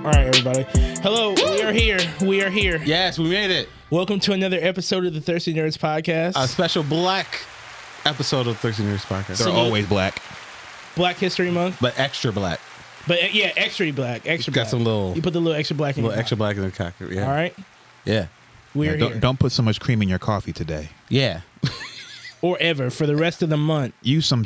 All right, everybody. Hello, we are here. We are here. Yes, we made it. Welcome to another episode of the Thirsty Nerds podcast. A special black episode of Thirsty Nerds podcast. They're always black. Black History Month. But extra black. But yeah, extra black. Extra black. Got some little... You put the little extra black in little your extra black in the cocker. Yeah. All right? Yeah. We're here. Don't put so much cream in your coffee today. Yeah. Or ever for the rest of the month. Use some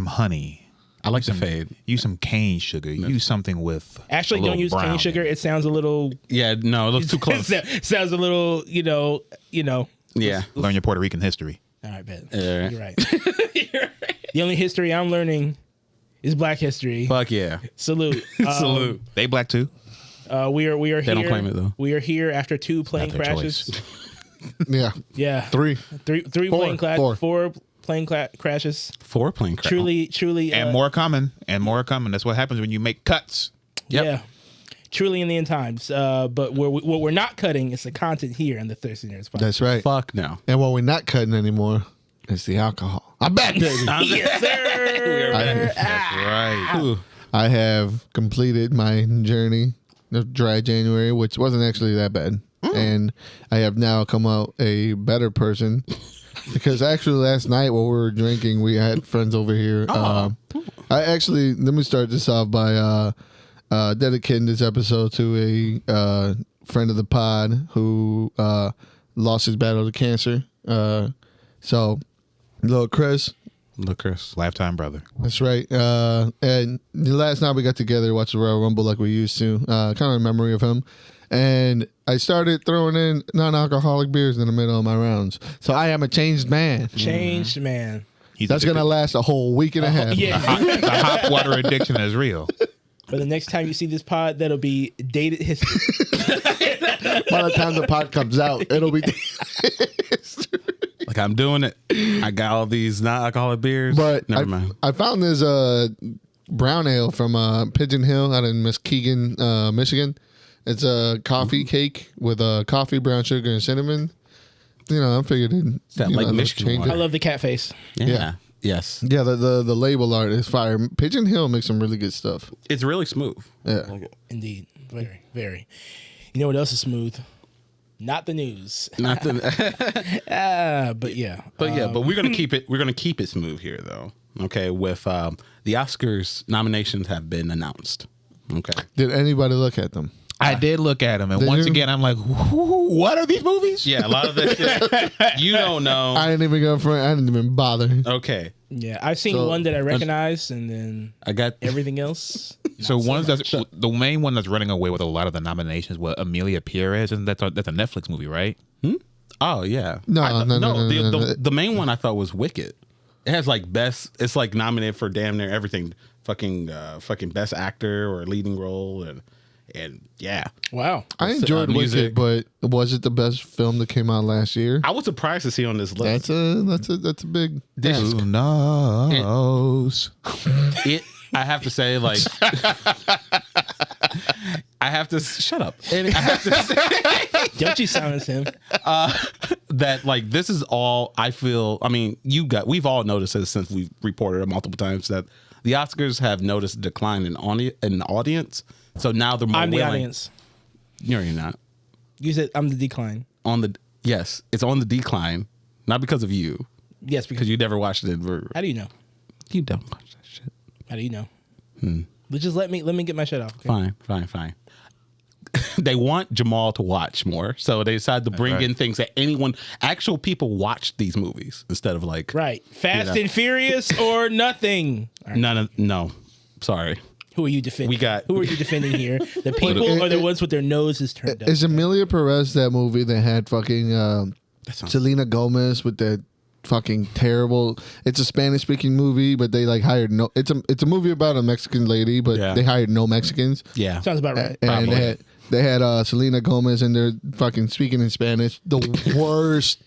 honey. I like the fade. Use some cane sugar. Use something with Actually, don't use cane sugar. It sounds a little... Yeah, no, it looks too close. It sounds a little, you know. Yeah. Learn your Puerto Rican history. All right, Ben. Yeah. You're right. You're right. The only history I'm learning is black history. Fuck yeah. Salute. Salute. They black too. We are here. They don't claim it, though. We are here after 2 plane Not their crashes. Yeah. Yeah. Three. Three plane crashes. 4 plane crashes. 4 plane crashes. Truly. And more coming. And more coming. That's what happens when you make cuts. Yep. Yeah. Truly in the end times. But what we're not cutting is the content here on the Thirsty Nerds podcast. That's right. Fuck no. And what we're not cutting anymore is the alcohol. I'm back, baby. Yes, sir. That's right. Ooh. I have completed my journey of dry January, which wasn't actually that bad. And I have now come out a better person. Because actually last night while we were drinking, we had friends over here. Let me start this off by dedicating this episode to a friend of the pod who lost his battle to cancer. So, little Chris. Look, Chris. Lifetime brother. That's right. And last night we got together, watched the Royal Rumble like we used to. Kind of a memory of him. And I started throwing in non-alcoholic beers in the middle of my rounds. So I am a changed man. Changed man. That's going to last a whole week and a half. Yeah. The hot water addiction is real. But the next time you see this pod, that'll be dated history. By the time the pod comes out, it'll be... Like, I'm doing it. I got all these non-alcoholic beers. But Never mind. I found this brown ale from Pigeon Hill out in Muskegon, Michigan. It's a coffee cake with coffee, brown sugar, and cinnamon. You know, I figured that Lake Michigan water. I love the cat face. Yeah. Yes. Yeah, the label art is fire. Pigeon Hill makes some really good stuff. It's really smooth. Yeah. Indeed. Very, very. You know what else is smooth? Not the news. Not the... But yeah. But we're gonna keep it. We're gonna keep it smooth here, though. Okay, with the Oscars nominations have been announced. Okay. Did anybody look at them? I did look at them, and once again, I'm like, what are these movies? Yeah, a lot of this shit you don't know. I didn't even go for it. I didn't even bother. Okay. Yeah, I've seen one that I recognize, and then I got everything else. So the main one that's running away with a lot of the nominations was Amelia Perez, and that's a Netflix movie, right? Oh yeah. No. The main one I thought was Wicked. It has like best. It's like nominated for damn near everything. Fucking best actor or leading role and yeah. Wow. I enjoyed music. Wicked, but was it the best film that came out last year? I was surprised to see on this list. That's a big. Who knows? I have to say, like, I have to shut up. And I have to say, Don't you silence him? that like this is all I feel. I mean, we've all noticed this since we've reported it multiple times that the Oscars have noticed a decline in the audience. So now they're more I'm the willing. audience. You're not. You said I'm the decline. Yes, it's on the decline, not because of you. Yes, Because you never watched it. How do you know? You don't watch that shit. How do you know? Just let me get my shit off. Okay? Fine. They want Jamal to watch more, so they decided to bring in things that actual people watch these movies instead of like Fast and Furious or nothing. Right. No. Sorry. Who are you defending? Who are you defending here? The people or the ones with their noses turned up? Is Amelia Perez that movie that had fucking Selena Gomez with that fucking terrible? It's a Spanish speaking movie, but they like hired no. It's a movie about a Mexican lady, but they hired no Mexicans. Yeah, sounds about right. And they had Selena Gomez and they're fucking speaking in Spanish. The worst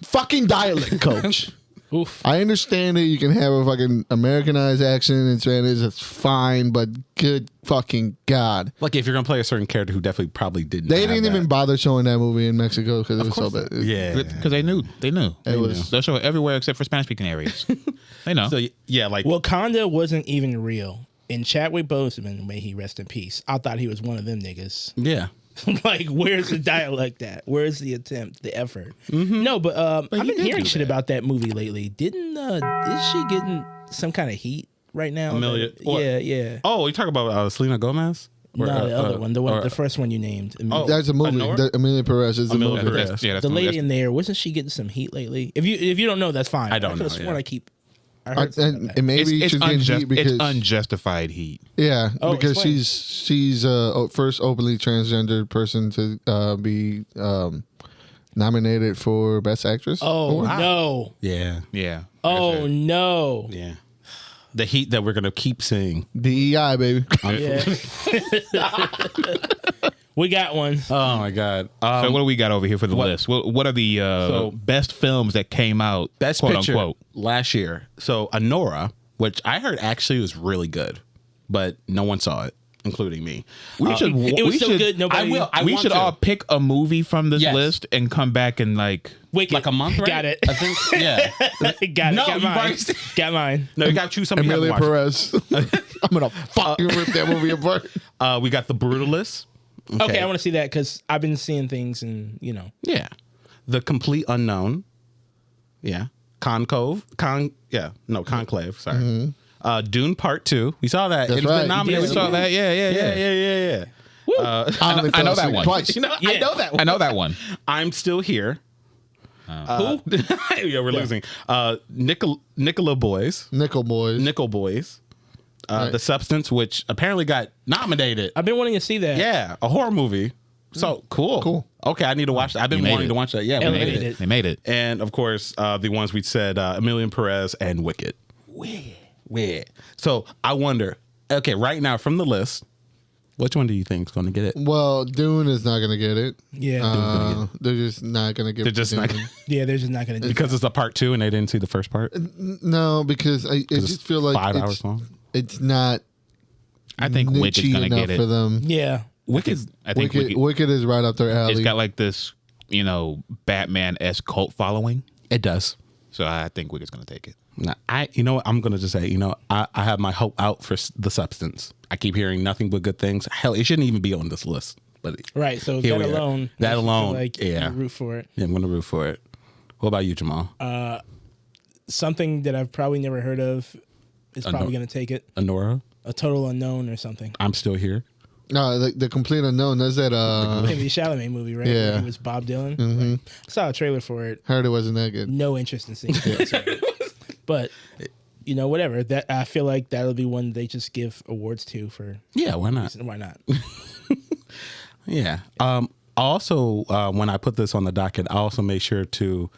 fucking dialect, coach. Oof. I understand that you can have a fucking Americanized accent in Spanish. That's fine, but good fucking God. Like if you're going to play a certain character who definitely probably didn't. They didn't even bother showing that movie in Mexico because it was so bad. Yeah. Because they knew. They'll show it everywhere except for Spanish-speaking areas. They know. So, yeah, like... Wakanda wasn't even real. And Chadwick Boseman, may he rest in peace. I thought he was one of them niggas. Yeah. Like, where's the dialect at? Where's the attempt, the effort? No, but I've been hearing shit about that movie lately. Is she getting some kind of heat right now? Amelia. Yeah. Oh, you talking about Selena Gomez? No, the other one, the first one you named. That's a movie. Honora? Amelia Perez is a Amelia movie. Perez. That's the lady in there, wasn't she getting some heat lately? If you don't know, that's fine. I don't know, could've sworn yeah. I heard something about that. And maybe It's she's getting heat because unjustified heat. yeah, Oh, because explain. she's first openly transgendered person to be nominated for Best Actress. Oh, no. Yeah. Yeah. Oh, no. Yeah. The heat that we're going to keep seeing. DEI, baby. Yeah. We got one. Oh, my God. So what do we got over here for the list? What are the best films that came out? Best quote Picture unquote. last year. So Honora, which I heard actually was really good, but no one saw it, including me. We should. It was we so should, good, nobody. We should all pick a movie from this Yes. list and come back and like. Wicked. Like a month, right? Got it. I think, yeah. Got No, it. you Got mine. already- Got mine. No, you got to choose something you Amelia haven't watched. Perez. I'm gonna fucking rip that movie apart. We got The Brutalist. Okay, I want to see that because I've been seeing things and, Yeah. The Complete Unknown. Yeah. Conclave. Sorry. Dune Part 2. We saw that. That's It's right. been nominated. Yes, We saw we that. Yeah. I only I fell know that asleep one. twice. You know, Yeah. I know that one. I know that one. I'm Still Here. Who? Yeah, we're losing. Nicola Boys. Nickel Boys. Nickel Boys. Right. The Substance, which apparently got nominated. I've been wanting to see that. Yeah, a horror movie. So cool. Cool. Okay, I need to watch that. I've been made wanting it. to watch that. Yeah, we made Elevated. it. They made it. And of course, the ones we said, Amelia Perez and Wicked. Wicked. So I wonder. Okay, right now from the list, which one do you think is going to get it? Well, Dune is not gonna get it. Yeah. They're just not gonna give They're it just to not Dune. Yeah, they're just not going to do because it's a part 2 and they didn't see the first part. No, because I just feel like 5 hours long. it's not I think Wicked's niche gonna enough get it. for them. Yeah. Wicked. I think Wicked is right up their alley. it's got like this, Batman-esque cult following. It does. So I think Wicked's gonna take it. Now, you know what? I'm going to just say, I have my hope out for The Substance. I keep hearing nothing but good things. Hell, it shouldn't even be on this list. But Right. So Here that we are. alone. That makes you feel alone, Like yeah. you root for it. yeah, I'm going to root for it. What about you, Jamal? Something that I've probably never heard of is probably going to take it. Honora? A Total Unknown or something. I'm Still Here. No, the Complete Unknown. That's that. Maybe the Chalamet movie, right? Yeah. Where he was Bob Dylan. Like, I saw a trailer for it. Heard it wasn't that good. No interest in seeing it. But, whatever. That I feel like that'll be one they just give awards to for. Yeah, why not? Why not? Yeah. Also, when I put this on the docket, I also made sure to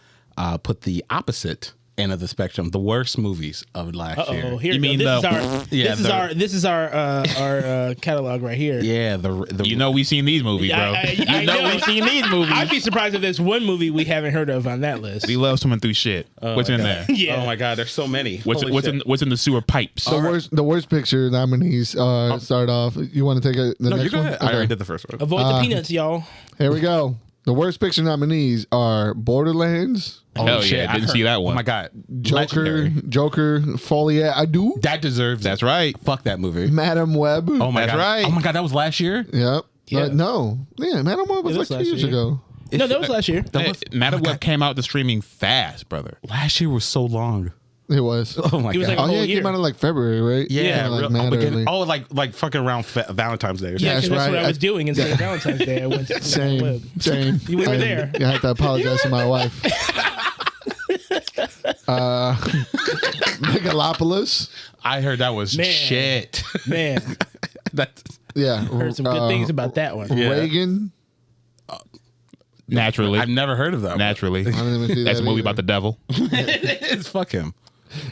put the opposite end of the spectrum, the worst movies of last year. Oh, here You we mean go. the- This is our catalog right here. Yeah, the We've seen these movies, bro. I know. We've seen these movies. I'd be surprised if there's one movie we haven't heard of on that list. We love swimming through shit. What's in there? Yeah. Oh my God, there's so many. What's Holy shit. in the sewer pipes? The worst picture nominees start off. You want to take the No, you next go one? ahead. I already did the first one. Avoid the peanuts, y'all. Here we go. The worst picture nominees are Borderlands, Hell yeah, I didn't see that one. Oh my God, Joker, Legendary. Folie à Deux, That deserves. That's it. right. Fuck that movie. Madam Web. Oh my That's God. right. Oh my God, that was last year. Yep. Yeah. No. Yeah, Madam Web was It like was 2 last years year. ago. No, that was last year. Madam Web came out to streaming fast, brother. Last year was so long. It was. Oh my It was God. like a Oh yeah, whole it came year. out in like February, right? Yeah, Kinda, like real, mad beginning- early. like fucking around Valentine's Day or Yeah, something. because That's that's what right. I was doing instead of Valentine's Day. I went to Same, Web. same. You were there. Yeah, I have to apologize to my wife. Megalopolis. I heard that was Man. shit. Man, That's Yeah, heard some good things about that one. Yeah. Reagan. Naturally. I've never heard of that. Naturally. I didn't even see That's that a movie either. about the devil. It's fuck him.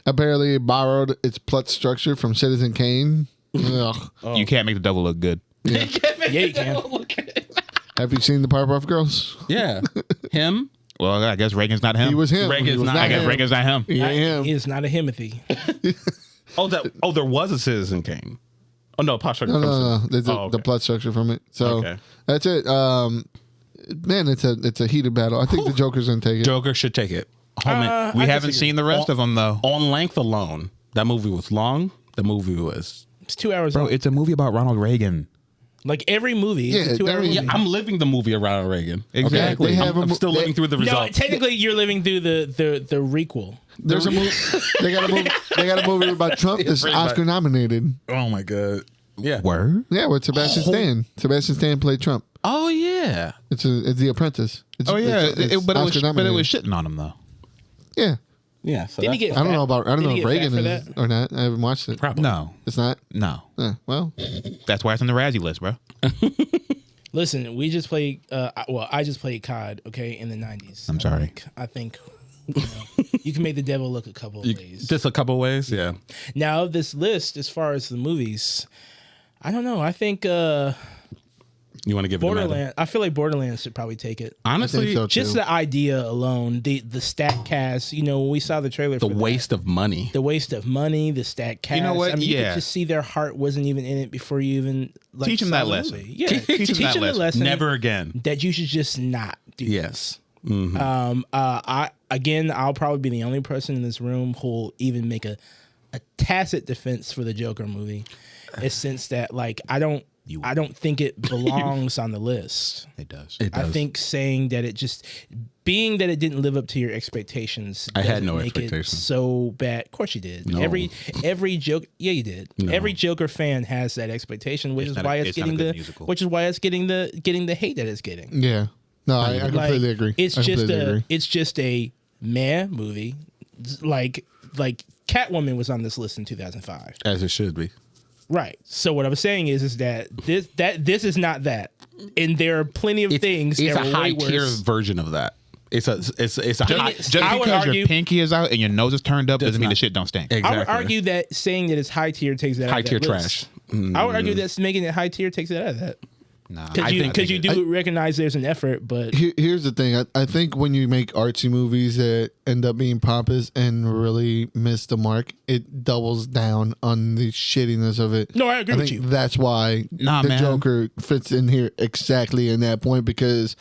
Apparently, it borrowed its plot structure from Citizen Kane. Ugh. You can't make the devil look good. Yeah, you can. Have you seen the Powerpuff Girls? Yeah, him. Well, I guess Reagan's not him. He was him. Reagan's He was not- I guess him. Reagan's not him. He ain't him. He is not a Himothy. Oh, there was a Citizen Kane. Oh no, Posh. No. There's Oh, okay. the plot structure from it. So Okay. that's it. Man, it's a heated battle. I think the Joker's gonna take it. Joker should take it. Oh, man. We haven't seen the rest of them, though. On length alone, that movie was long. The movie was It's 2 hours Bro, long. it's a movie about Ronald Reagan. Like every movie, it's Yeah, a 2 hour movie. Yeah, I'm living the movie around Reagan. Exactly. They have I'm a still living through the No, results. technically, you're living through the requel. There's a movie. They got a movie. They got a movie about Trump that's pretty much. Oscar nominated. Oh my god. Yeah. Word? Yeah, with Sebastian Stan. Sebastian Stan played Trump. Oh yeah. It's The Apprentice. It's, Oh, yeah. it's But it was Oscar-nominated. shitting on him, though. Yeah. Yeah. So Didn't he that's- get? I don't know fat? about. I don't Did know he if get Reagan fat for is that? or not. I haven't watched it. Probably. No. It's not. No. Well, That's why it's on the Razzie list, bro. Listen, we just played. I just played COD. Okay, in the 90s. I'm sorry. I think you can make the devil look a couple of ways. Just a couple ways. Yeah. Now, of this list, as far as the movies, I don't know. I think You want to give it a Borderlands. I feel like Borderlands should probably take it. I Honestly, think so too. Just the idea alone, the stat cast. You know, when we saw the trailer, the for waste of money. the waste of money, the stat cast. You know what? I mean, you Yeah. could just see their heart wasn't even in it before you even like, Teach 'em saw that the lesson. movie. Yeah, Teach 'em that the lesson. Never again. That you should just not do. Yes. I'll probably be the only person in this room who'll even make a tacit defense for the Joker movie, in the sense that like I don't think it belongs on the list. It does. It does. I think saying that it just being that it didn't live up to your expectations. I had doesn't no make it expectations. so bad. Of course you did. No. Every joke. Yeah, you did. No. Every Joker fan has that expectation, which It's is not a- why it's it's not a getting good the musical. which is why it's getting the hate that it's getting. yeah. No, I completely agree. It's I just completely agree. it's just a meh movie. Like Catwoman was on this list in 2005. As it should be. Right. So what I was saying is that this is not that, and there are plenty of things It's that a are way high tier worse. version of that. It's a high. Just I would because argue- your pinky is out and your nose is turned up doesn't mean not- the shit don't stink. Exactly. I would argue that saying that it's high tier takes that High out of tier that list. trash. I would argue that making it high tier takes it out of that. Nah, Because you do recognize there's an effort, but Here's the thing. I think when you make artsy movies that end up being pompous and really miss the mark, it doubles down on the shittiness of it. No, I agree with think you. That's why Nah, the man. Joker fits in here exactly in that point, because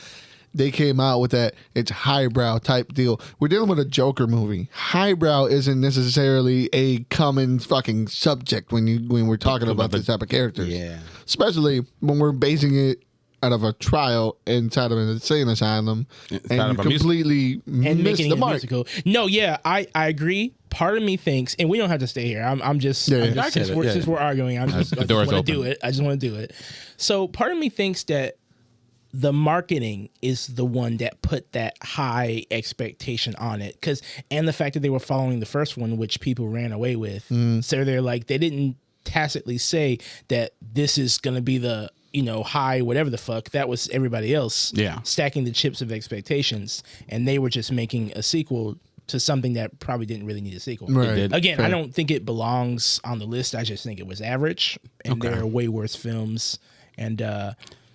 they came out with that it's highbrow type deal. We're dealing with a Joker movie. Highbrow isn't necessarily a common fucking subject when we're talking about this type of characters. Yeah. Especially when we're basing it out of a trial inside of an insane asylum Inside and you of a music- completely and miss making the it mark. musical. No, yeah, I agree. Part of me thinks, and we don't have to stay here. I'm just, Yeah, I'm yeah. just I get it. since we're arguing, I just The door's want to open. do it. I just want to do it. So part of me thinks that the marketing is the one that put that high expectation on it, and the fact that they were following the first one, which people ran away with. So they're like, they didn't tacitly say that this is going to be the high whatever the fuck. That was everybody else stacking the chips of expectations, and they were just making a sequel to something that probably didn't really need a sequel. Right. did. Again, Fair. I don't think it belongs on the list. I just think it was average, and there are way worse films. And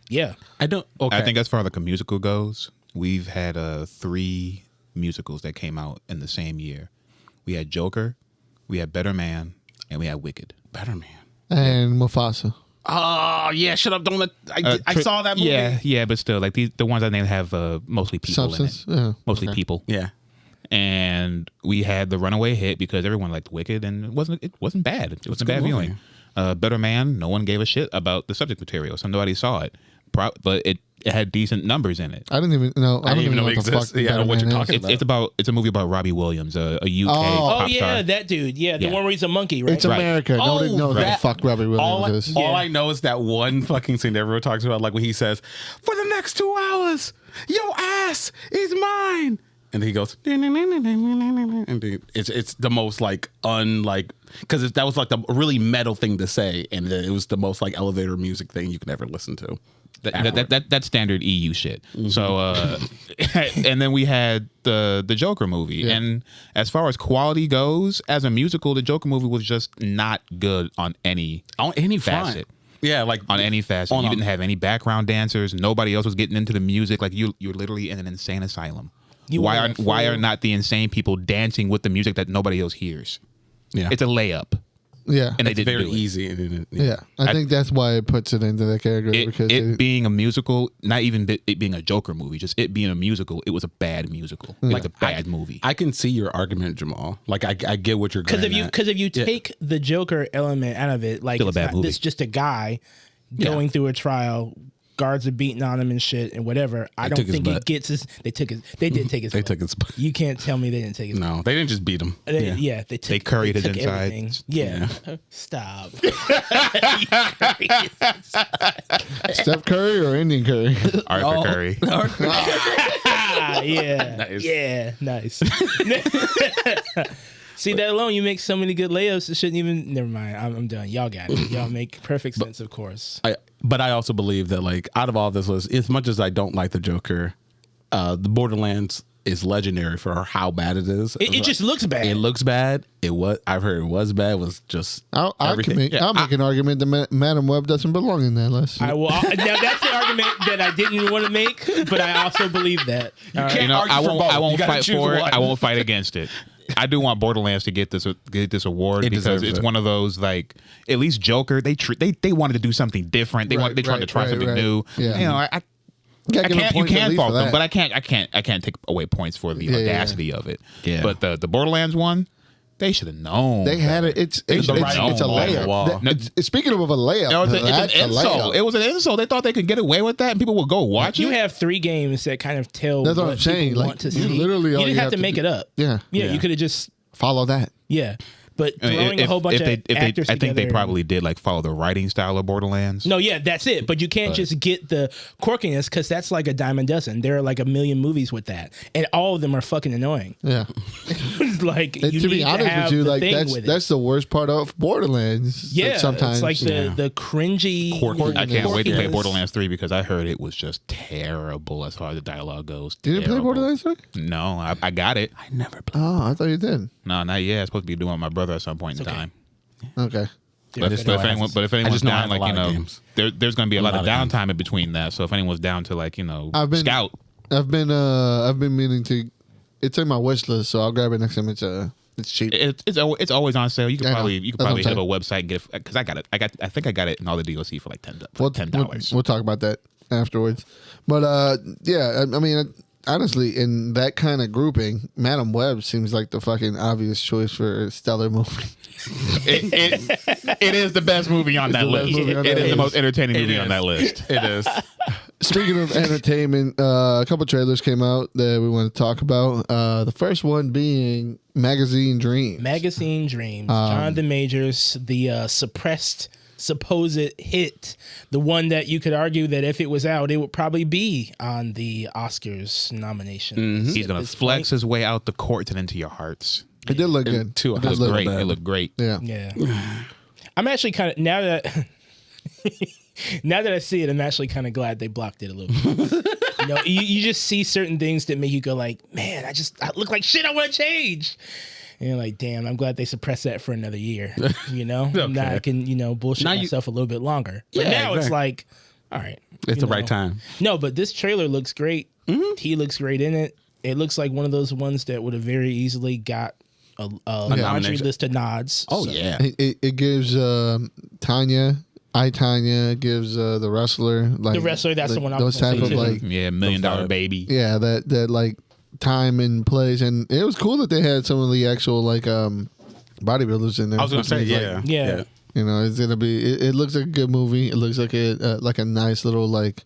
yeah, I don't. Okay. I think as far as like a musical goes, we've had 3 musicals that came out in the same year. We had Joker, we had Better Man, and we had Wicked. Better Man. And Mufasa. Oh yeah, shut up! Don't let. I saw that movie. Yeah, but still, like the ones I named have mostly people Substance. in it. Yeah. Mostly Okay. people. Yeah. And we had the runaway hit because everyone liked Wicked, and it wasn't bad. It was a bad good viewing. Better Man, no one gave a shit about the subject material, so nobody saw it. But it had decent numbers in it. I didn't even know. I don't even know it what the fuck. exists. Yeah, Better what you're Man talking is. about. It's a movie about Robbie Williams, a UK Oh. pop yeah, star. that dude. Yeah, the Yeah. one where he's a monkey, right? It's America. Nobody Oh, knows what the that- fuck Robbie All Williams is. I know is that one fucking scene that everyone talks about, like when he says, "For the next 2 hours, your ass is mine," and he goes, and it's the most like because that was like the really metal thing to say, and it was the most like elevator music thing you could ever listen to. That's standard EU shit. So, and then we had the Joker movie, Yeah. and as far as quality goes, as a musical, the Joker movie was just not good on any facet. Yeah, like On any facet, you didn't have any background dancers. Nobody else was getting into the music. Like you're literally in an insane asylum. Why are not the insane people dancing with the music that nobody else hears? Yeah. It's a layup. Yeah. and they It's didn't very do it. easy. And Yeah, I think that's why it puts it into that category because It being a musical, not even it being a Joker movie, just it being a musical, it was a bad musical. Like a bad movie. I can see your argument, Jamal. Like I get what you're Because going at. if you take the Joker element out of it, like Still a it's bad not movie. this just a guy going through a trial, guards are beating on him and shit and whatever. I don't took his think butt. it gets his. They did take his. They butt. took his butt. You can't tell me they didn't take his. butt. No, they didn't just beat him. They took. They curried his took insides. everything. Yeah. Stop. Steph Curry or Indian Curry. Arthur Curry. Yeah. Nice. Yeah. Nice. See that alone, you make so many good layups. It shouldn't even. Never mind. I'm done. Y'all got it. Y'all make perfect sense, of course. But I also believe that like out of all this list, as much as I don't like the Joker, the Borderlands is legendary for how bad it is. It just looks bad. It looks bad. I've heard it was bad. It was just I'll everything. make an argument that Madam Web doesn't belong in that list. I will. Now that's the argument that I didn't want to make, but I also believe that. All right. You know, argue I for won't. both. I won't You gotta fight choose for it. one. I won't fight against it. I do want Borderlands to get this award It because deserves it's it. one of those like at least Joker they wanted to do something different. They tried to try something new. Yeah. You know, I Gotta give him can't. You points at can least fault for them, that. but I can't take away points for the audacity of it. Yeah. But the Borderlands one, they should have known. They had it. It's a the writing on the layup. wall. Speaking of a layup, No, it's that's an a insult. layup. It was an insult. They thought they could get away with that, and people would go watch You it. have 3 games that kind of tell. That's what I'm saying. people Like, want to you see. literally all you didn't you have have to to make do- it up. Yeah. You could have just. Follow that. Yeah, but throwing a whole bunch of actors I think they together- probably did like follow the writing style of Borderlands. No, yeah, that's it. But you can't just get the quirkiness because that's like a dime a dozen. There are like a million movies with that, and all of them are fucking annoying. Yeah. Like And you to need be honest to have with you, the like thing with it. that's the worst part of Borderlands. Yeah, sometimes it's like the cringy. I can't wait to play quirkiness. Borderlands 3 because I heard it was just terrible as far as the dialogue goes. You didn't play Terrible. Borderlands 3? No, I got it. I never played. Oh, I thought you did. No, not yet. I'm supposed to be doing it with my brother at some point in okay. time. Okay. But if anyone's just know I down, have a like lot you of know, games. there's going to be a lot of games. downtime in between that. So if anyone's down to like Scout, I've been meaning to. It's in my wish list, so I'll grab it next time. It's cheap. it's always on sale. You could I know. probably That's what I'm hit up a saying. website and get it because I got it. I think I got it in all the DLC for like $10. We'll talk about that afterwards. But yeah, I mean, honestly, in that kind of grouping, Madam Web seems like the fucking obvious choice for a stellar movie. It is the best movie on that the best list. movie on It that is the list. most entertaining movie on that list. It is. Speaking of entertainment, a couple trailers came out that we want to talk about. The first one being Magazine Dreams. Magazine Dreams. Jonathan Majors, the suppressed supposed hit, the one that you could argue that if it was out, it would probably be on the Oscars nomination. He's gonna flex his way out the courts and into your hearts. It did look good. Too It It did looked look great. good. It looked great. Yeah. Yeah. I'm actually kind of now that I see it, I'm actually kind of glad they blocked it a little bit. You know, you just see certain things that make you go like, man, I look like shit. I want to change. And you're like, damn, I'm glad they suppressed that for another year. You know, now I can bullshit Now myself a little bit longer. But Yeah, now it's exactly. like, all right, It's you the right know. time. No, but this trailer looks great. He looks great in it. It looks like one of those ones that would have very easily got a laundry nomination. list of nods. Oh So- yeah. It gives Tanya, Tanya gives the wrestler, like The wrestler, that's the one I was those gonna type say of too. like Yeah, $1 million baby. yeah that like time and place, and it was cool that they had some of the actual like bodybuilders in there. I was gonna say It's like, yeah. Yeah. you know, it's gonna be. It looks like a good movie. It looks like a nice little like,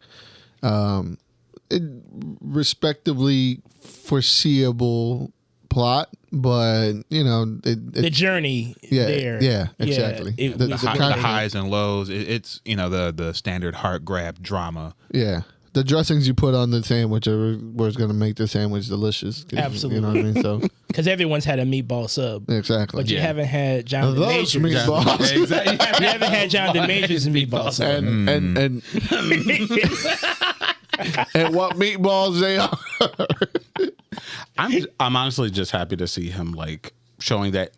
respectively foreseeable plot, but you know, The journey Yeah, there. yeah, exactly. it The was hi- a The great- highs and lows. It's the standard heart grab drama. yeah. The dressings you put on the sandwich are what's going to make the sandwich delicious. 'Cause, Absolutely. You know what I mean? So Because everyone's had a meatball sub. exactly. But you Yeah. haven't had Jonathan Those Majors. meatballs. Exactly. You haven't had Jonathan Majors meatball sub. and and what meatballs they are. I'm honestly just happy to see him like showing that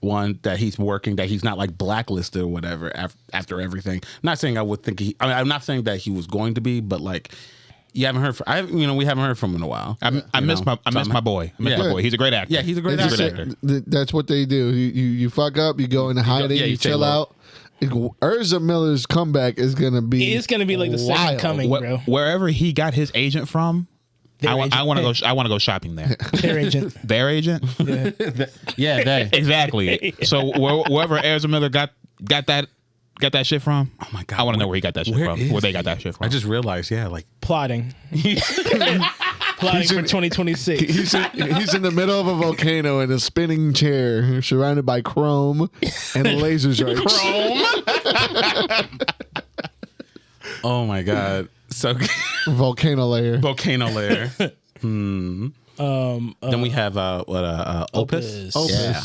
he's working, that he's not like blacklisted or whatever after everything. I'm not saying I would think I'm not saying that he was going to be, but like You haven't heard from we haven't heard from him in a while. I miss my boy. I miss my boy. He's a great actor. Yeah, he's a great actor. That's what they do. You fuck up, you go into hiding, you chill out. Ezra Miller's comeback is gonna be. It's gonna be like the second coming, bro. Wherever he got his agent from, I want to go shopping there. Their agent. Their agent. Yeah, they Exactly. So wherever Ezra Miller got that shit from, oh my god, I want to know where he got that shit from. Where they got that shit from. I just realized, plotting. Plotting for 2026. He's in the middle of a volcano in a spinning chair, surrounded by chrome and laser strikes. Oh my god. So Volcano layer. Then we have Opus. Yeah.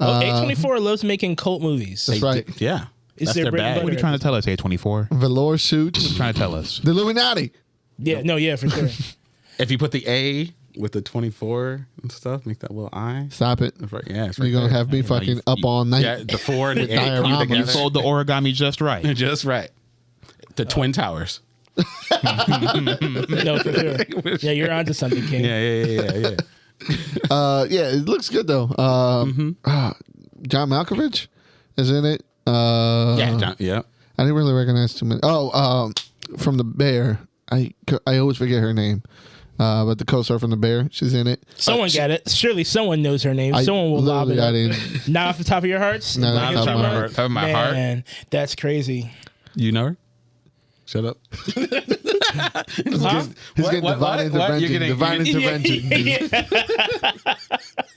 Well, A24 loves making cult movies. That's right. Yeah. It's That's their their bread and bag. butter. What are you trying to tell us, A24? Velour suits. What are you trying to tell us? The Illuminati. Yeah, no, yeah, for sure. If you put the A with the 24 and stuff, make that little I. Stop it. That's right. Yeah, it's right You're going to there. have me fucking up all night. Yeah, the 4 and the 8 come dioramas. You together. fold the origami just right. Just right. The Twin Towers. No, for sure. Yeah, you're onto something, King. Yeah. Yeah, it looks good though. John Malkovich is in it. Yeah. I didn't really recognize too many. From the Bear. I always forget her name. But the co-star from the Bear, she's in it. Someone got it. Surely someone knows her name. Someone will lob it up. Not off the top of your hearts? Not Like off the top of my your heart. Top of my heart. Man, that's crazy. You know her? Shut up. He's getting divine intervention. Divine intervention.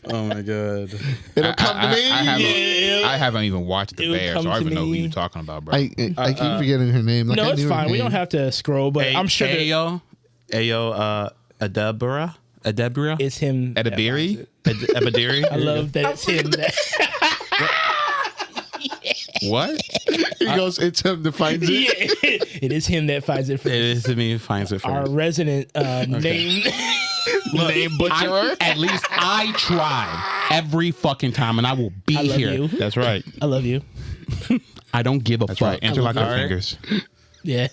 Oh my god. It'll come to me. I haven't even watched The It'll Bear, come so I don't to even know who me. you're talking about, bro. I keep forgetting her name. Like, No, I it's knew her fine. We name. don't have to scroll, but I'm sure that Ayo, Adebra? it's him. that Edibiri? finds it. Ebadiri? I love that it's him. That, What? He goes, it's him that finds it. yeah, it is him that finds it for It is to me. Finds it our first. resident name. Name butcher? At least I try every fucking time, and I will be I love here. you. That's right. I love you. I don't give a That's fuck. right. Interlock All your right? fingers. Yeah.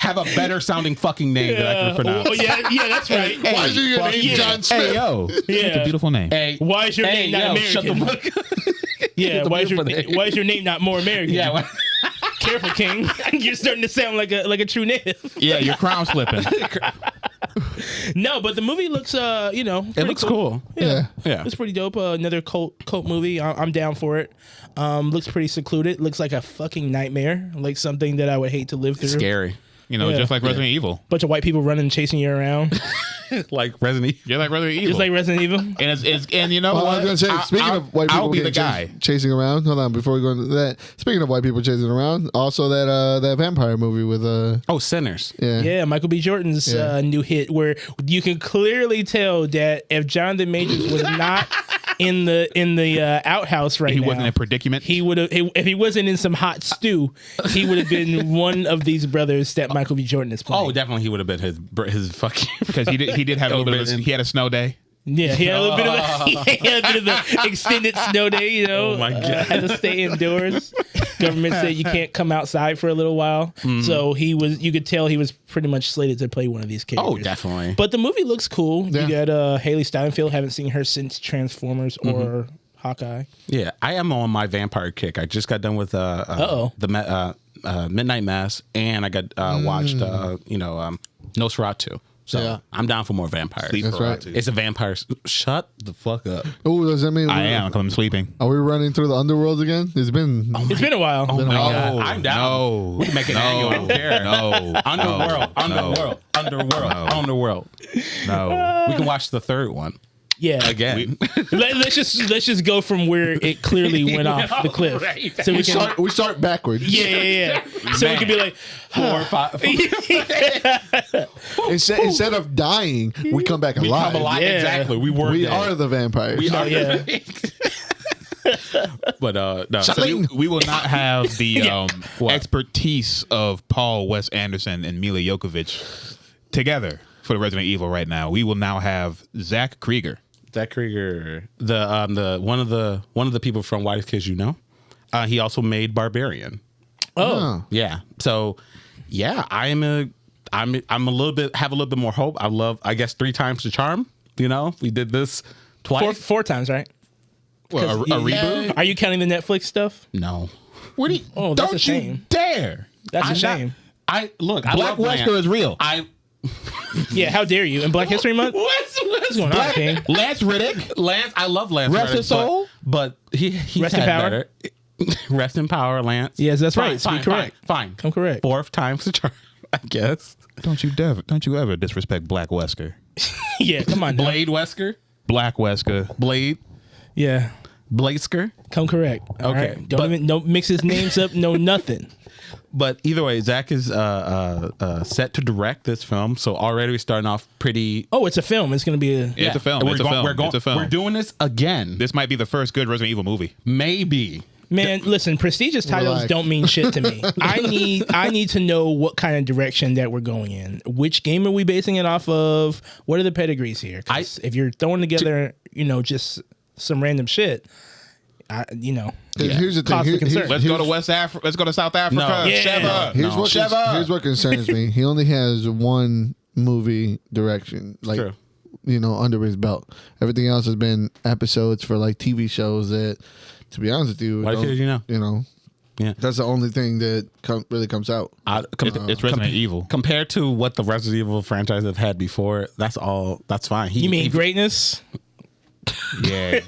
Have a better sounding fucking name that I can pronounce. Oh, yeah, that's right. Why is your name yeah. John Smith? Hey, yo. Yeah. It's a beautiful name. Hey, Why is your name not American? Shut the fuck up. Yeah, It's a why is beautiful name. your name not more American? Yeah. Well, Careful, King. You're starting to sound like a true native. Yeah, you're crown slipping. No, but the movie looks it pretty looks cool. Yeah. Yeah. It's pretty dope. Another cult movie. I'm down for it. Looks pretty secluded. Looks like a fucking nightmare. Like something that I would hate to live through. Scary. You know, Yeah. just like Resident Evil. Bunch of white people running, chasing you around, Like Resident Evil. You're like Resident Evil. just like Resident Evil. And you know Well, what? I was gonna say, speaking of white people I'll be the getting guy. chasing around. Hold on, before we go into that. Speaking of white people chasing around, also that vampire movie with Oh, Sinners. Yeah, Michael B. Jordan's Yeah. new hit, where you can clearly tell that if Jonathan Majors was not in the outhouse right He now, wasn't in a predicament. he would have. If he wasn't in some hot stew, he would have been one of these brothers that Michael B. Jordan is playing. Oh, definitely he would have been his fucking. Because he did have a little bit of he had a snow day. Yeah, he had a little bit of an extended snow day. You know, Oh my God. had to stay indoors. Government said you can't come outside for a little while, so he was. You could tell he was pretty much slated to play one of these characters. Oh, definitely. But the movie looks cool. Yeah. You got Haley Steinfeld. Haven't seen her since Transformers or Hawkeye. Yeah, I am on my vampire kick. I just got done with the Midnight Mass, and I got watched Nosferatu. So Yeah. I'm down for more vampires. That's right. It's a vampire. Shut the fuck up. Oh, does that mean I am because I'm sleeping. Are we running through the underworld again? It's been. It's been a while. Oh my God. No, I'm down. no, We can make an annual. I don't care. No, Underworld. no. We can watch the third one Yeah. again. Let's just go from where it clearly went off the cliff. Right. So we can. We start backwards. Yeah. So we can be like, 4 or 5. Instead of dying, we come back alive. Come alive. Yeah. Exactly. We were. We dead. are the vampires. We are. yeah. But no. So we will not have the expertise of Paul Wes Anderson and Mila Jovovich together for the Resident Evil right now. We will now have Zach Krieger. Zach Krieger, the one of the people from Whitest Kids You Know. He also made Barbarian. Oh. Yeah. So, yeah, I'm I'm a little bit more hope. I guess 3 times the charm. You know, we did this twice. Four times, right? Well, a reboot? Are you counting the Netflix stuff? No. What do you? Oh, that's don't a shame. you dare! That's a I'm shame. I Black love Wesker Lance. is real. Yeah, how dare you? In Black History Month? What's going on, King? Lance Riddick. Lance, I love Lance. Rest Reddick, his soul? but he's Rest in had power? better. Rest in power, Lance. Yes, that's Fine, right. Speak fine, correct. Fine. I'm correct. 4th time's the charm, I guess. Don't you ever disrespect Black Wesker. Yeah, come on now. Blade Wesker, Black Wesker. Blade Yeah, Blasker. come correct. All Okay, right? but- Don't mix his names up. No nothing. But either way, Zach is set to direct this film, so already we're starting off pretty. Oh, it's a film. It's going to be a. It's a film. We're It's a going- film. We're, going, It's a film. we're doing this again. This might be the first good Resident Evil movie. Maybe. Man, listen, prestigious titles Relax. don't mean shit to me. I need to know what kind of direction that we're going in. Which game are we basing it off of? What are the pedigrees here? 'Cause if you're throwing together, just some random shit, Here's the thing. Cause for concern. Let's go to Let's go to South Africa. No. Yeah. Sheva. Here's what concerns me. He only has one movie direction, True. under his belt. Everything else has been episodes for like TV shows that, to be honest with you, Why should you know? Yeah. that's the only thing that really comes out. It's Resident Evil. Compared to what the Resident Evil franchise have had before, that's fine. You mean greatness? Yeah,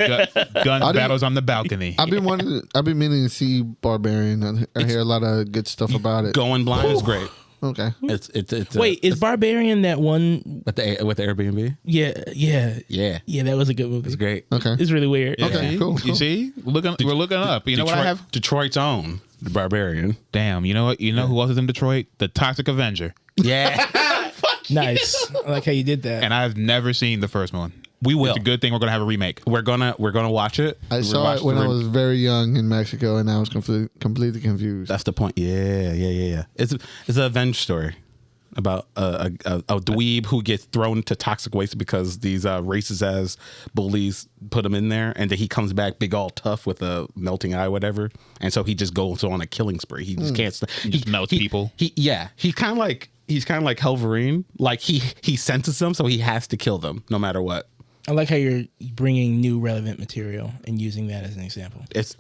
gun battles on the balcony. I've been meaning to see Barbarian. I hear a lot of good stuff about it. Going Blind is great. Okay. It's Wait, is Barbarian that one? with the Airbnb? Yeah. Yeah, That was a good movie. it's great. Okay. It's really weird. Okay, cool. You see? We're looking up. You know what I have? Detroit's own the Barbarian. Damn, you know what? You know who else is in Detroit? The Toxic Avenger. Yeah, Nice. I like how you did that. And I've never seen the first one. we will. It's a good thing we're gonna have a remake. We're gonna watch it. I saw it when I was very young in Mexico, and I was completely confused. That's the point. Yeah. It's an Avenger story about a dweeb who gets thrown into toxic waste because these racist ass bullies put him in there, and then he comes back big all tough with a melting eye, whatever, and so he just goes on a killing spree. He just can't. He just melts people. He's kind of like Wolverine. Like he senses them, so he has to kill them no matter what. I like how you're bringing new relevant material and using that as an example. It's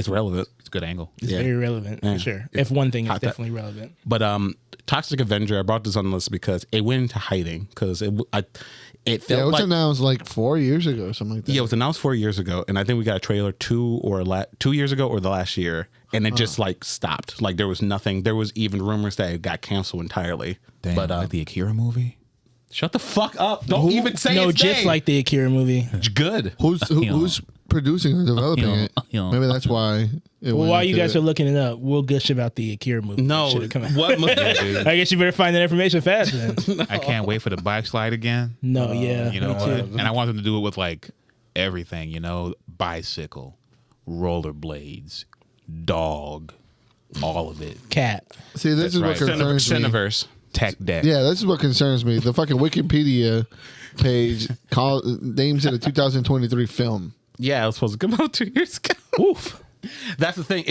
relevant. It's a good angle. It's Yeah. very relevant Yeah. for sure. If one thing is Hot that- definitely relevant. But Toxic Avenger, I brought this on the list because it went into hiding because it It felt was like announced like 4 years ago, or something like that. it was announced 4 years ago, and I think we got a trailer 2 years ago or the last year, and it just like stopped. Like there was nothing. There was even rumors that it got canceled entirely. Damn, but like the Akira movie. shut the fuck up! Don't even say No, its just name. like the Akira movie. It's good. Who's producing or developing it? Maybe that's why. Well, while you guys are looking it up, we'll gush about the Akira movie. No, Should've come out. what movie? I guess you better find that information fast then. I can't wait for the bike slide again. No, yeah. You know me what? too. And I want them to do it with like everything, bicycle, rollerblades, dog, all of it. Cat. See, this is what right. concerns me. Cineverse. Tech debt. Yeah, this is what concerns me. The fucking Wikipedia page names it a 2023 film. Yeah, it was supposed to come out 2 years ago. Oof. That's the thing.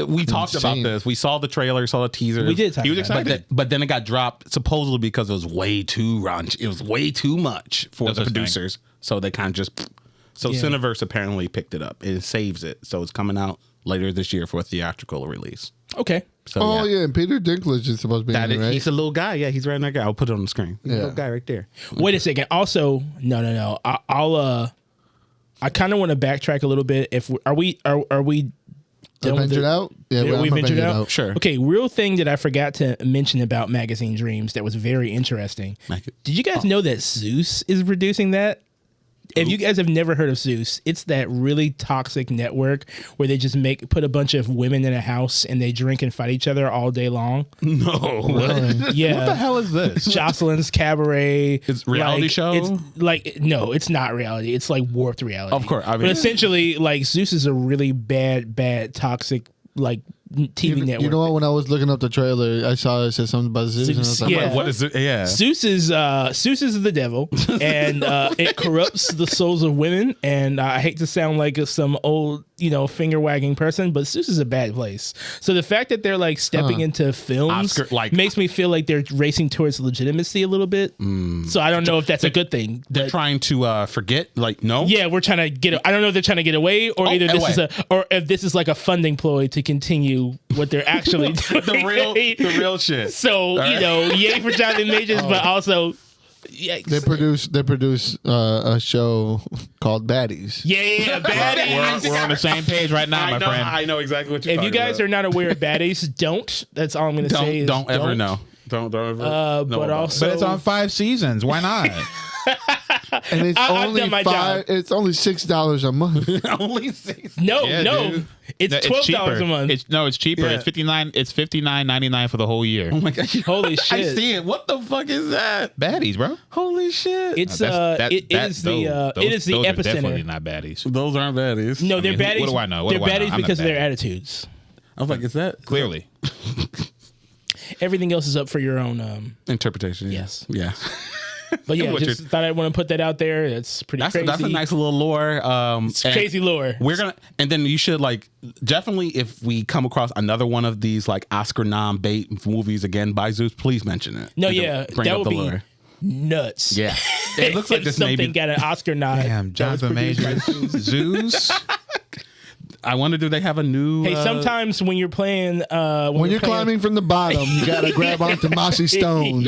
We talked about Insane. this. We saw the trailer, saw the teaser. We did talk He was about it. excited. But then it got dropped supposedly because it was way too raunchy. It was way too much for No the such thing. producers. So they kind of just. So Yeah. Cineverse apparently picked it up. It saves it. So it's coming out later this year for a theatrical release. Okay. So Yeah, and Peter Dinklage is supposed to be in it, right? He's a little guy. Yeah, he's right there. I'll put it on the screen. He's a little guy right there. Wait a second. Also, no. I kind of want to backtrack a little bit. If are we done with Ventured it? out? Yeah, we I'm ventured out. Sure. Okay. Real thing that I forgot to mention about Magazine Dreams that was very interesting. Did you guys know that Zeus is producing that? If you guys have never heard of Zeus, it's that really toxic network where they just put a bunch of women in a house and they drink and fight each other all day long. No. Yeah. What the hell is this? Jocelyn's Cabaret. It's reality show? It's like, no, it's not reality. It's like warped reality. Of course, I mean- but essentially, like Zeus is a really bad, toxic, like TV network. You know what? When I was looking up the trailer, I saw it said something about Zeus. And I was like, Yeah. What is it? Yeah. Zeus is the devil, and it corrupts the souls of women. And I hate to sound like some old, finger wagging person, but Seuss is a bad place. So the fact that they're like stepping into films Oscar, like- makes me feel like they're racing towards legitimacy a little bit. So I don't know if that's a good thing. They're trying to forget, like, no. Yeah, we're trying to get. I don't know if they're trying to get away, or either this is or if this is like a funding ploy to continue what they're actually doing. the real shit. So yay for Jonathan Majors, but also. Yikes. They produce a show called Baddies. Yeah, Baddies. We're on the same page right now, my friend. I know exactly what you're If talking you guys about. are not aware of Baddies, don't. That's all I'm going to say. Is Don't ever know. Don't ever. know But about also, But it's on 5 seasons. Why not? And it's I've only done my job. It's only $6 a month. it. Only 6. no, Yeah, dude. it's $12 a month. It's cheaper. Yeah. It's $59.99 for the whole year. Oh my god! Holy I shit. see it. What the fuck is that? Baddies, bro. Holy shit! It's Those it is the are definitely epicenter. not baddies. Those aren't baddies. No, they're I mean, baddies. what do I know? They're What do I know? baddies I'm not because of their baddie. attitudes. I was like, is that Clearly. Everything else is up for your own. interpretation? Yeah. Yes. Yeah. But yeah, What just thought I'd want to put that out there. It's pretty crazy. That's a nice little lore. It's crazy lore. We're gonna, and then you should like definitely if we come across another one of these like Oscar nom bait movies again by Zeus, please mention it. No, And then yeah, bring that up would the be lore. nuts. Yeah, it looks like If this something maybe. got an Oscar nod. Damn, that was Jonathan produced by Majors. Zeus. Zeus. I wonder, do they have a new? Hey, sometimes when you're playing, When you're climbing from the bottom, you gotta grab onto mossy stones.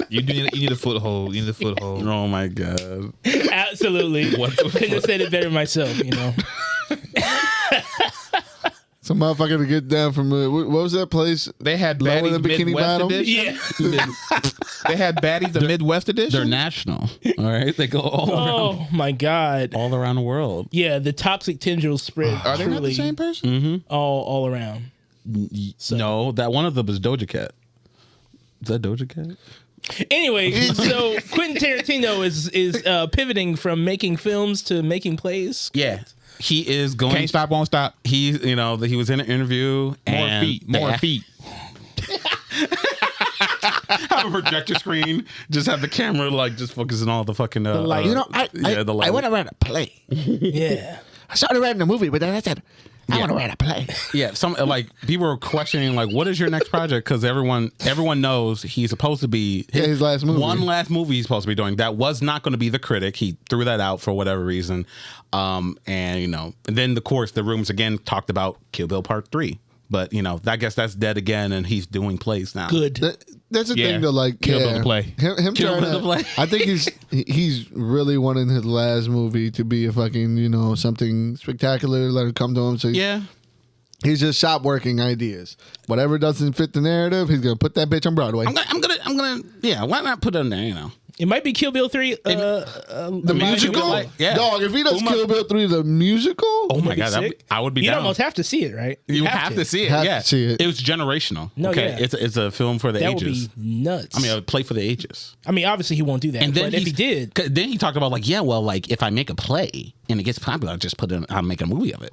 You need a foothold. You need a foothold. Oh my god! absolutely, couldn't have said it better myself. Some motherfucker to get down from what was that place? They had Lower baddies than Bikini Midwest Bottom? edition. Yeah. They had baddies the Midwest edition. They're national. All right, they go all around, Oh my god. all around the world. Yeah, the toxic tendrils spread Are they not the truly same person? all around. No, that one of them is Doja Cat. Is that Doja Cat? Anyway, so Quentin Tarantino is pivoting from making films to making plays. Yeah, he is going. Can't stop, won't stop. He was in an interview. More feet. Have a projector screen. Just have the camera like just focusing on all the fucking the light. The light. I want to write a play. Yeah. I started writing a movie, but then I said, I want to write a play. Yeah, some like people were questioning like, what is your next project? Because everyone knows he's supposed to be His last movie. One last movie he's supposed to be doing. That was not going to be The Critic. He threw that out for whatever reason. And then of course the rumors again talked about Kill Bill Part 3. But I guess that's dead again, and he's doing plays now. Good. That's the Yeah. thing though. Like, Kill Bill yeah, to play. Him Kill trying Bill to play. I think he's really wanting his last movie to be a fucking something spectacular. Let it come to him. So Yeah. he's just shop working ideas. Whatever doesn't fit the narrative, he's gonna put that bitch on Broadway. I'm gonna. Yeah. Why not put it in there? It might be Kill Bill 3. The musical, like, yeah. dog. If he does Kill Bill 3, the musical, Oh my be god, sick. I would be You'd down. almost have to see it, right? You have to see it. Have yeah, to see it. It was generational. No, okay, yeah. it's a film for the That would ages. be nuts. I mean, a play for the ages. Obviously he won't do that. And then but if he did, then he talked about like, yeah, well, like if I make a play and it gets popular, I'll just I'll make a movie of it.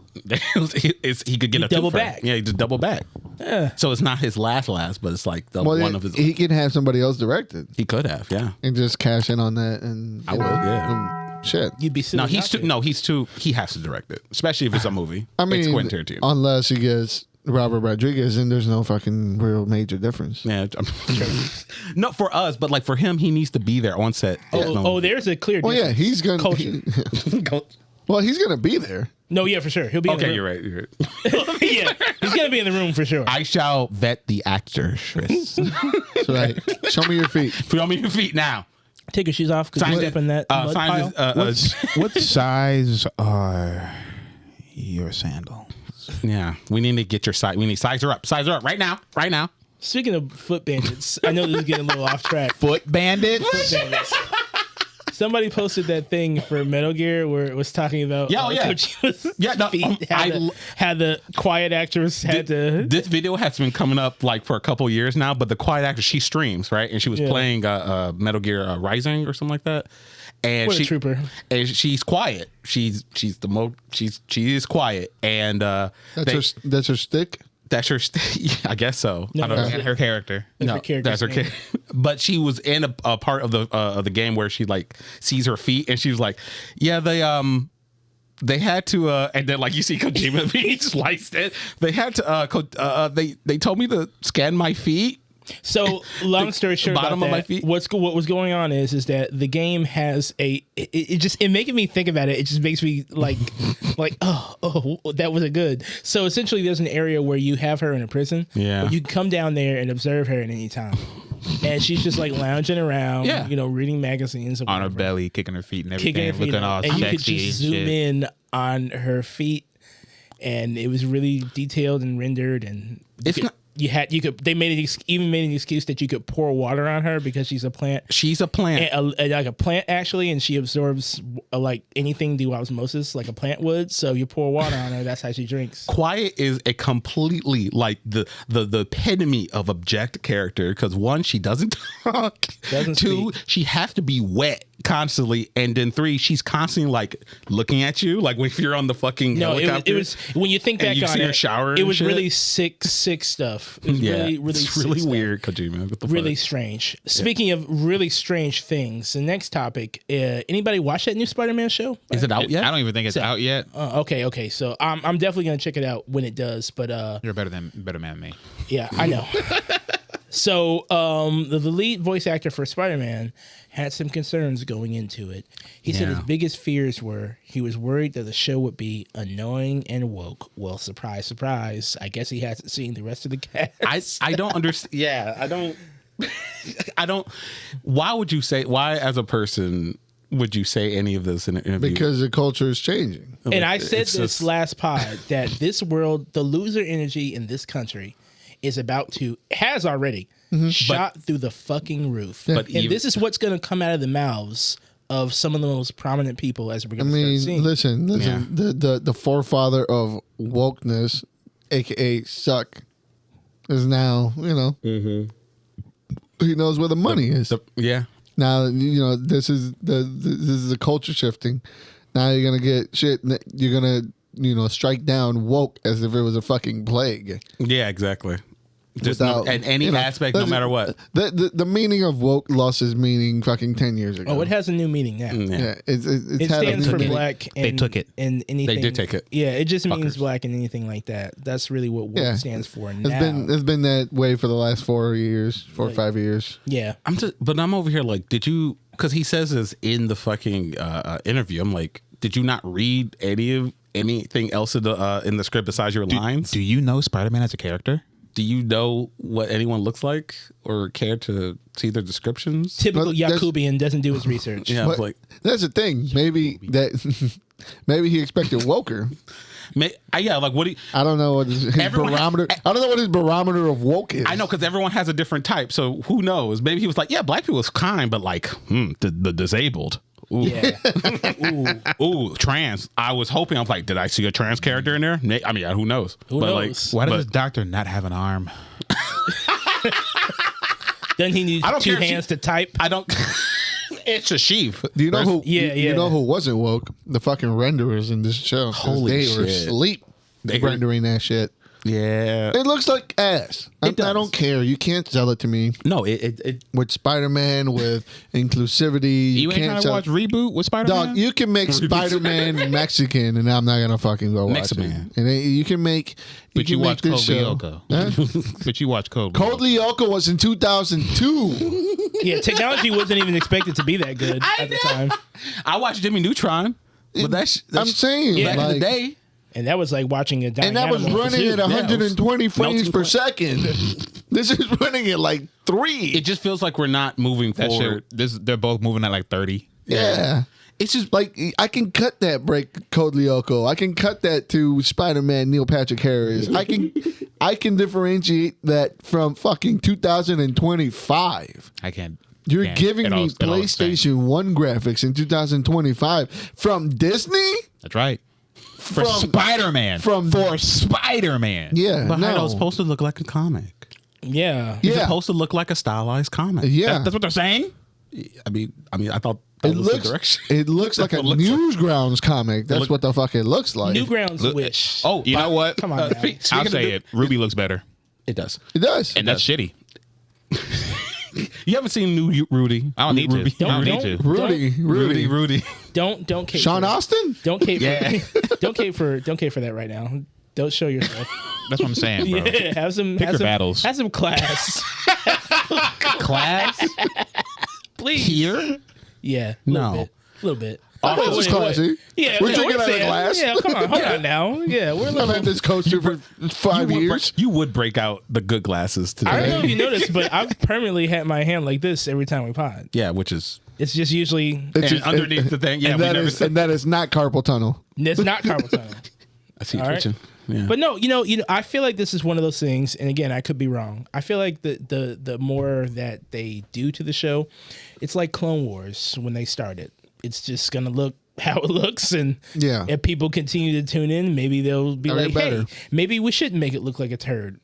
He could get a double twofer. back. Yeah, he just double back. So it's not his last, but it's like the well, one of his. he can have somebody else direct it He could have, yeah. and just cash in on that. And I would, yeah. shit. you'd be silly. No, not to. he's too. He has to direct it, especially if it's a movie. I mean, it's Quentin Tarantino. unless he gets Robert Rodriguez, and there's no fucking real major difference. Yeah, no, for us, but like for him, he needs to be there on set. Oh, there's a clear Well, difference. yeah, he's gonna. Culture. Well, he's gonna be there. No, yeah, for sure. He'll be in the Okay, room. you're right. Yeah, he's going to be in the room for sure. I shall vet the actor. That's right. Show me your feet. Show me your feet now. Take your shoes off because you step in that mud pile. What size are your sandals? Yeah, we need to get your size. We need size her up. Size her up right now. Right now. Speaking of foot bandits, I know this is getting a little off track. Foot bandit? Foot bandits. Somebody posted that thing for Metal Gear where it was talking about Yeah, oh, yeah. Kojima's Yeah, no, feet, how the quiet actress had to. This video has been coming up like for a couple years now, but the quiet actor, she streams, right? And she was playing Metal Gear Rising or something like that. And What a trooper. And she's quiet. She is quiet. And That's her stick. that's her. Yeah, I guess so. No, I don't know. And her character. That's her character's That's her name. character. But she was in a part of the game where she like sees her feet, and she was like, "Yeah, They had to, and then like you see Kojima being sliced it. They had to, they told me to scan my feet. So long story short, bottom about of my that, feet? what was going on is that the game has it making me think about it. It just makes me like oh that wasn't good. So essentially, there's an area where you have her in a prison. Yeah. But you can come down there and observe her at any time, and she's just like lounging around, Yeah. reading magazines or On her whatever. belly, kicking her feet and Kicking everything, her feet looking all up. And you could sexy just and zoom shit. in on her feet, and it was really detailed and rendered. And they made an excuse that you could pour water on her because she's a plant. She's a plant. Like a plant actually, and she absorbs like anything through osmosis, like a plant would. So you pour water on her, that's how she drinks. Quiet is a completely like the epitome of object character because one, she doesn't talk. Doesn't Two, speak. she has to be wet constantly, and then three, she's constantly like looking at you, like when you're on the fucking No, helicopter. it was when you think and back you on see her it. shower It and was shit. really sick stuff. It was really it's really sick weird, Kojima. What the Really fuck? strange. Speaking of really strange things, the next topic. Anybody watch that new Spider-Man show? Is it out yet? I don't even think it's out yet. Okay. So I'm definitely gonna check it out when it does. But You're a better man than me. yeah, I know. So the lead voice actor for Spider-Man had some concerns going into it. He said his biggest fears were he was worried that the show would be annoying and woke. Well, surprise, surprise. I guess he hasn't seen the rest of the cast. I don't understand. Yeah, I don't. I don't. Why as a person would you say any of this in an interview? Because the culture is changing. And I said It's this just- last pod that this world, the loser energy in this country is has already shot through the fucking roof. But And even- this is what's going to come out of the mouths of some of the most prominent people as we're I going to mean, start seeing. listen. The forefather of wokeness, aka suck, is now he knows where the money is. Yeah. Now this is the culture shifting. Now you're gonna get shit. You're gonna strike down woke as if it was a fucking plague. Yeah, exactly. Just Without, and any aspect, no listen, matter what. The meaning of woke lost its meaning fucking 10 years ago. Oh, it has a new meaning now. Yeah, it's It had a stands new for meaning. black. And, They took it. And anything. They did take it. Yeah, it just means Fuckers. black and anything like that. That's really what woke Yeah. stands for now. It's been that way for the last 4 or 5 years. Yeah. But I'm over here like, did you? Because he says this in the fucking interview. I'm like, did you not read anything else in the script besides your lines? Do you know Spider-Man as a character? Do you know what anyone looks like or care to see their descriptions? Typical But that's- Yakubian doesn't do his research. Yeah, But like that's the thing. Maybe maybe he expected woker. like what do you? I don't know what his Everyone barometer. I don't know what his barometer of woke is. I know because everyone has a different type, so who knows? Maybe he was like, yeah, black people is kind, but like the disabled. Ooh. Yeah. Ooh, trans. I was hoping. I was like, did I see a trans character in there? I mean, who knows? Who but knows? Why does but- this doctor not have an arm? Doesn't he need I don't two care if hands to type? I don't. It's a sheaf. Do you know who? Yeah, you yeah. know who wasn't woke? The fucking renderers in this show. 'Cause Holy they were shit. asleep rendering that shit. Yeah. It looks like ass. I does. don't care. You can't sell it to me No, it with Spider-Man, with inclusivity. You ain't can't trying to sell- watch Reboot with Spider-Man? Dog, you can make Spider-Man Mexican, and I'm not gonna fucking go watch Mexican. it. And you can make, But you can watch make Code this show. Lyoko. Huh? But you watch Code Code Lyoko was in 2002. Yeah, technology wasn't even expected to be that good at the time. I watched Jimmy Neutron, but that's I'm saying, Yeah. back in the like, day. And that was like watching a dying and that was animal. running at Yeah, 120 it was frames melting per point. second. This is running at like 3. It just feels like we're not moving That forward. shit, they're both moving at like 30. Yeah. It's just Like, I can cut that break Code Lyoko. I can cut that to Spider-Man Neil Patrick Harris. I can differentiate that from fucking 2025. I can't. You're can't. giving It all- me it all the same. PlayStation 1 graphics in 2025 from Disney? That's right. For From- Spider-Man. from- for Spider-Man. Yeah. but no. it's supposed to look like a comic. Yeah. It's Yeah. supposed to look like a stylized comic. Yeah. That's what they're saying? I mean, I thought that It was the looks, direction. it looks like a It looks like- Newsgrounds comic. That's what the fuck it looks like. Newgrounds Wish. Oh, You know what? Come on now. I'll say it. Ruby looks better. It does. It does. And that's shitty. You haven't seen New Rudy? I don't need to. Ruby. I don't need Don't- to. Rudy. Rudy. Don't cape Sean for, Austin? Don't cape Yeah. for don't cape for that right now. Don't show yourself. That's what I'm saying, bro. Yeah, have some Pick your battles. Have some class. Class Please. here? Yeah. No. A little bit. I thought it was classy. Yeah, We're yeah, drinking out of saying- glass. Yeah, come on, hold on now. Yeah, we're I've little. had this coaster for 5 years. You would break out the good glasses today. I don't know if you noticed, but I've permanently had my hand like this every time we pod. Yeah, which is It's just usually It's and just- underneath the thing. Yeah, and we that never is said. and that is not carpal tunnel. it's not carpal tunnel. I see you all right. twitching. Yeah. But no, you know, I feel like this is one of those things, and again, I could be wrong. I feel like the more that they do to the show, it's like Clone Wars when they started. It's just gonna look how it looks, and Yeah. if people continue to tune in, maybe they'll be That'll like, get hey, better. maybe we shouldn't make it look like a turd.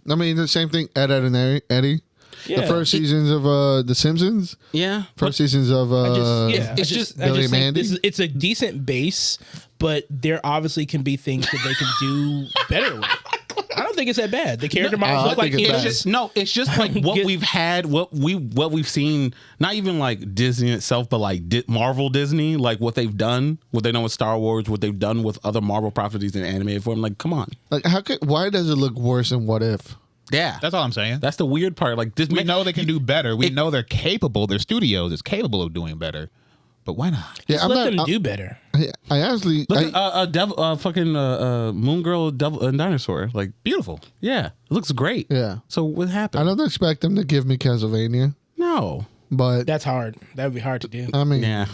I mean, the same thing. Ed and Eddie. Yeah. The first seasons of The Simpsons. yeah. First seasons of It's just I Billy just think Mandy? it's a decent base, but there obviously can be things that they can do better with. I don't think it's that bad. The character models I look like think it's It's bad. just no. It's just like what Get- we've had, what we've seen. Not even like Disney itself, but like Marvel Disney, like what they've done, what they know with Star Wars, what they've done with other Marvel properties in animated form. Like, come on, like why does it look worse than What If? yeah. That's all I'm saying. That's the weird part. Like this, We know they can do better. We know they're capable. Their studios is capable of doing better. But why not? Yeah, Just let them do better. I honestly, look at fucking Moon Girl, Devil and Dinosaur. Like, Beautiful. yeah, it looks great. yeah. So what happened? I don't expect them to give me Castlevania, No. but That's hard. That would be hard to do. I mean, Yeah.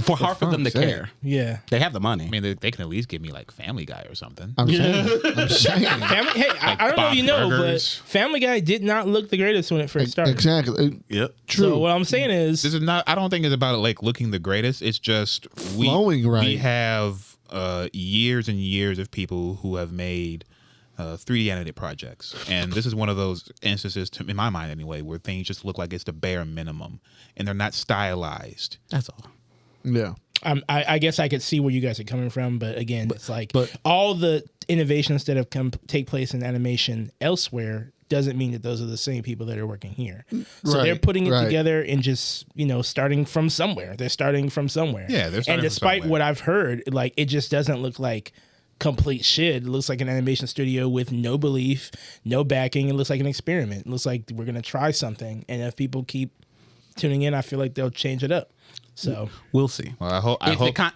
For hard for them to fuck's sake. care. Yeah. They have the money. I mean, they can at least give me like Family Guy or something. I'm saying, Hey, I don't know if you know, Burgers. but Family Guy did not look the greatest when it first started. exactly. Yep. True. So what I'm saying is, This is not. I don't think it's about like looking the greatest. It's just Flowing right. We have years and years of people who have made 3D animated projects, and this is one of those instances, in my mind anyway, where things just look like it's the bare minimum, and they're not stylized. That's all. Yeah. I guess I could see where you guys are coming from, but again, it's like but- all the innovations that have take place in animation elsewhere doesn't mean that those are the same people that are working here. So they're Right, putting it right. together and just, starting from somewhere. They're starting from somewhere. Yeah, they're starting And from despite somewhere. what I've heard, like it just doesn't look like complete shit. It looks like an animation studio with no belief, no backing. It looks like an experiment. It looks like we're going to try something. And if people keep tuning in, I feel like they'll change it up. So We'll see. Well, I hope.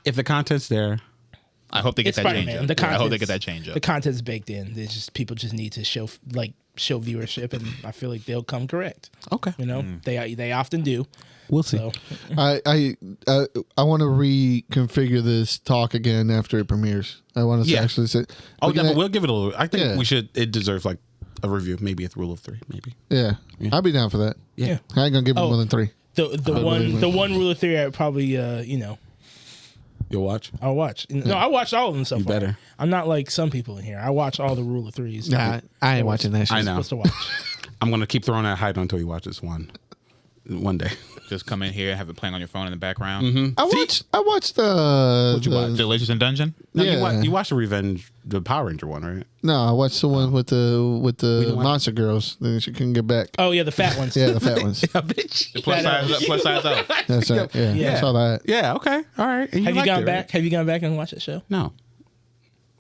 If the content's there, I hope they get it's that change Spider-Man. up. The Yeah, I hope they content's- get that change up. The content's baked in. There's just people just need to show viewership, and I feel like they'll come correct. okay. They often do. We'll see. So I want to reconfigure this talk again after it premieres. I want to Yeah. actually say. Oh, looking yeah, at- but we'll give it a little. I think Yeah. we should. It deserves like a review, maybe a rule of 3, maybe. yeah, I'll be down for that. Yeah. I ain't gonna give it Oh. more than 3. the one rule of theory I would probably You'll watch. I'll watch. No, I watched all of them so You far. better. I'm not like some people in here. I watch all the rule of threes. Nah, I ain't watching that shit. I know. Supposed to watch. I'm gonna keep throwing that height until you watch this one day. Just come in here and have it playing on your phone in the background. I watched the. What'd you watch? Delicious in Dungeon. No, Yeah. you watched the Revenge, the Power Ranger one, right? No, I watched the one with the didn't watch monster girls. Then she couldn't get back. Oh yeah, the fat ones. Yeah, the fat ones. bitch. Plus size up. That's right. Yeah, Yeah. I saw that. Yeah. Okay. All right. And Have you liked gone it, back? right? Have you gone back and watched that show? No.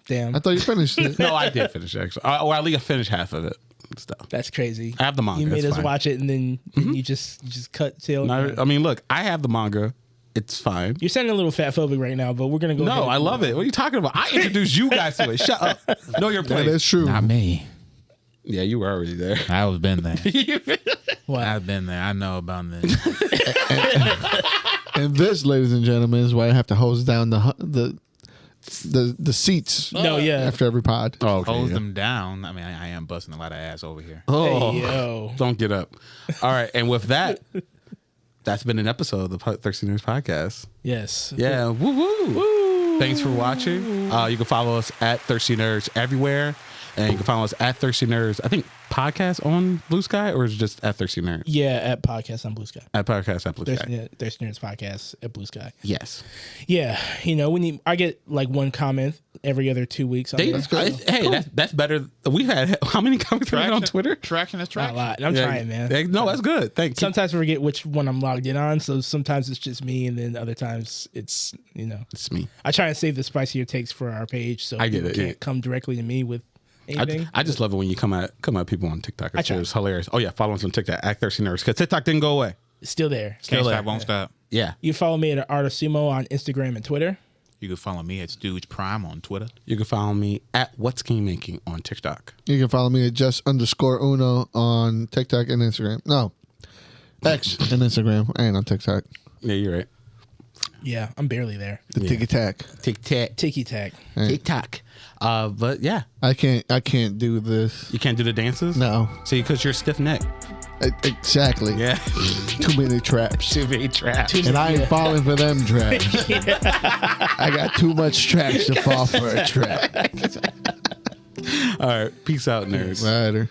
Damn, I thought you finished it. No, I did finish it, actually. Or at least I finished half of it. Stuff. that's crazy. I have the manga. You made it's us fine. watch it, and then you just cut till. No, I mean, look, I have the manga. It's fine. You're sounding a little fat phobic right now, but we're gonna go. No, ahead. I love it. What are you talking about? I introduced you guys to it. Shut up. Know your That place. is true. Not me. Yeah, you were already there. I was been there. What? I've been there. I know about this. And this, ladies and gentlemen, is why I have to hose down the seats. No, yeah. After every pod. Oh, okay. Hose yeah. them down. I mean, I am busting a lot of ass over here. Oh, Hey, yo. don't get up. All right, and with that, that's been an episode of the Thirsty Nerds podcast. Yes. Yeah, woo woo. Thanks for watching. You can follow us at Thirsty Nerds everywhere. And you can follow us at Thirsty Nerds. I think podcast on Blue Sky, or is it just at Thirsty Nerds? Yeah, at podcast on Blue Sky. At podcast at Blue Sky. Thirsty Nerds podcast at Blue Sky. Yes. Yeah, I get like one comment every other 2 weeks. Hey, that's better. We've had how many comments we had on Twitter? Traction is Not traction. a lot. I'm trying, man. No, that's good. Thank you. Sometimes I forget which one I'm logged in on, so sometimes it's just me, and then other times it's It's me. I try and save the spicier takes for our page, so I get people it, can't yeah. come directly to me with anything. I just love it when you come at people on TikTok. I try. It's hilarious. Oh yeah, follow us on TikTok at Thirsty Nerds because TikTok didn't go away. It's still there. Can't stop, won't stop. Yeah. You follow me at Art of Sumo on Instagram and Twitter. You can follow me at Stooge Prime on Twitter. You can follow me at What's Game Making on TikTok. You can follow me at just_Uno on TikTok and Instagram. No, X and Instagram. I ain't on TikTok. Yeah, you're right. Yeah, I'm barely there. The Tiki Tac. TikTok. Tiki Tac. TikTok. But yeah, I can't do this. you can't do the dances. No, See, because you're stiff neck. Exactly. Yeah. Too many traps. Too many traps. And I ain't falling for them traps. I got too much traps to fall for a trap. All right. Peace out, nerds. Later.